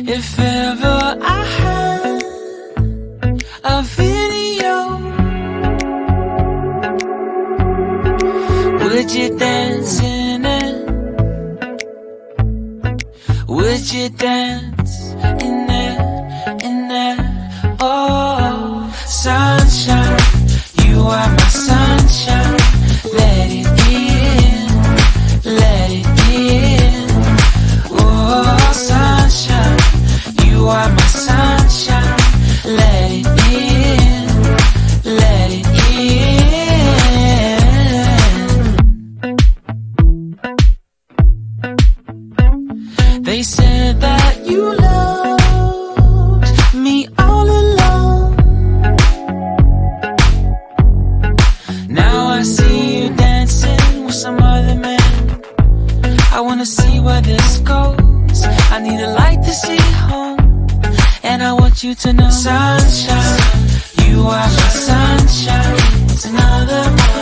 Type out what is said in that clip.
If ever I had a video, would you dance in it? Would you dance in it, in it? Oh, sunshine, you are my sunshine. Let it in, let it in. Oh, sunshine, you are my sunshine. Let it in, let it in. They said that you loved me all along. Now I see you dancing with some other man. I wanna see where this goes. I need a light to see home, and I want you to know, sunshine, you are my sunshine. It's another morning.